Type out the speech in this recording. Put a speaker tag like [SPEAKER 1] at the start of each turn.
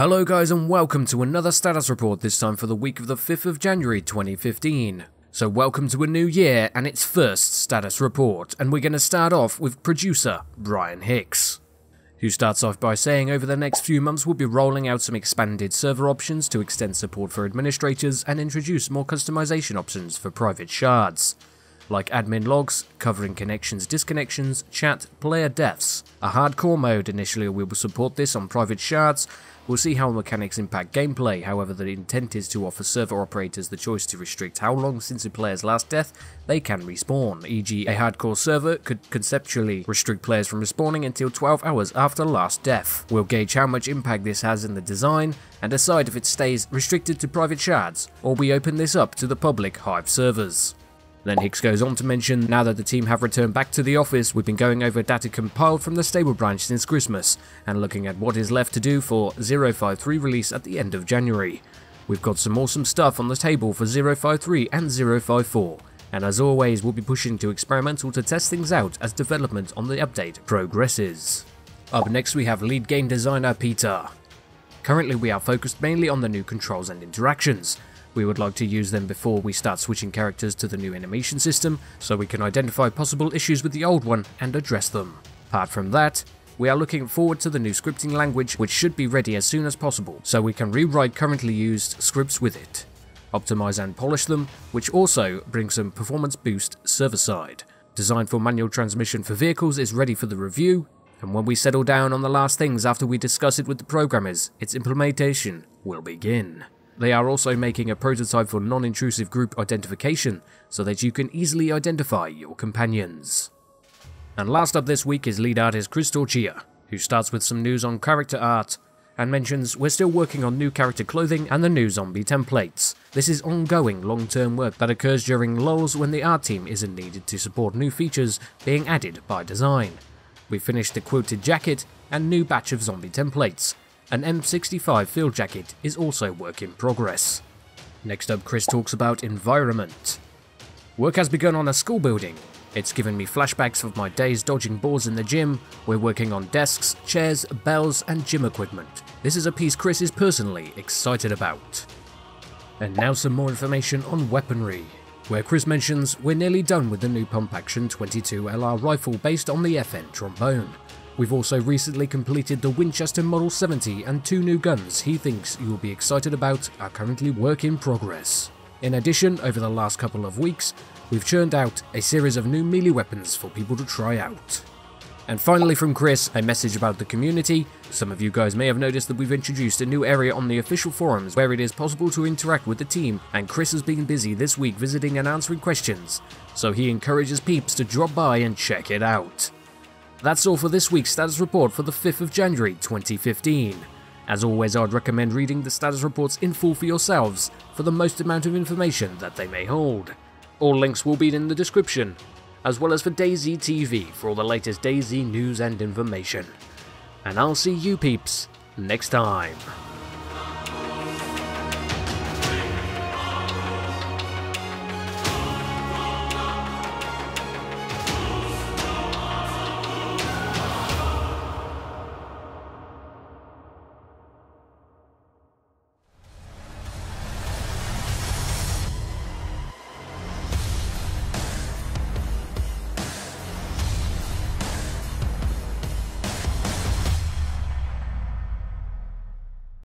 [SPEAKER 1] Hello guys and welcome to another status report, this time for the week of the 5th of January 2015. So welcome to a new year and its first status report, and we're going to start off with producer Brian Hicks, who starts off by saying over the next few months we'll be rolling out some expanded server options to extend support for administrators and introduce more customization options for private shards, like admin logs, covering connections, disconnections, chat, player deaths. A hardcore mode initially we will support this on private shards. We'll see how mechanics impact gameplay, however the intent is to offer server operators the choice to restrict how long since a player's last death they can respawn, e.g. a hardcore server could conceptually restrict players from respawning until 12 hours after last death. We'll gauge how much impact this has in the design, and decide if it stays restricted to private shards, or we open this up to the public Hive servers. Then Hicks goes on to mention, now that the team have returned back to the office, we've been going over data compiled from the stable branch since Christmas, and looking at what is left to do for 053 release at the end of January. We've got some awesome stuff on the table for 053 and 054, and as always we'll be pushing to experimental to test things out as development on the update progresses. Up next we have lead game designer Peter. Currently we are focused mainly on the new controls and interactions. We would like to use them before we start switching characters to the new animation system, so we can identify possible issues with the old one and address them. Apart from that, we are looking forward to the new scripting language, which should be ready as soon as possible, so we can rewrite currently used scripts with it, optimize and polish them, which also brings some performance boost server-side. Design for manual transmission for vehicles is ready for the review, and when we settle down on the last things after we discuss it with the programmers, its implementation will begin. They are also making a prototype for non-intrusive group identification, so that you can easily identify your companions. And last up this week is lead artist Chris Torchia, who starts with some news on character art, and mentions we're still working on new character clothing and the new zombie templates. This is ongoing long-term work that occurs during lulls when the art team isn't needed to support new features being added by design. We finished the quoted jacket and new batch of zombie templates. An M65 field jacket is also work in progress. Next up, Chris talks about environment. Work has begun on a school building. It's given me flashbacks of my days dodging balls in the gym. We're working on desks, chairs, bells and gym equipment. This is a piece Chris is personally excited about. And now some more information on weaponry, where Chris mentions we're nearly done with the new pump action 22 LR rifle based on the FN trombone. We've also recently completed the Winchester Model 70, and two new guns he thinks you will be excited about are currently work in progress. In addition, over the last couple of weeks, we've churned out a series of new melee weapons for people to try out. And finally from Chris, a message about the community. Some of you guys may have noticed that we've introduced a new area on the official forums where it is possible to interact with the team, and Chris has been busy this week visiting and answering questions, so he encourages peeps to drop by and check it out. That's all for this week's status report for the 5th of January 2015. As always, I'd recommend reading the status reports in full for yourselves for the most amount of information that they may hold. All links will be in the description, as well as for DayZ TV for all the latest DayZ news and information. And I'll see you peeps next time.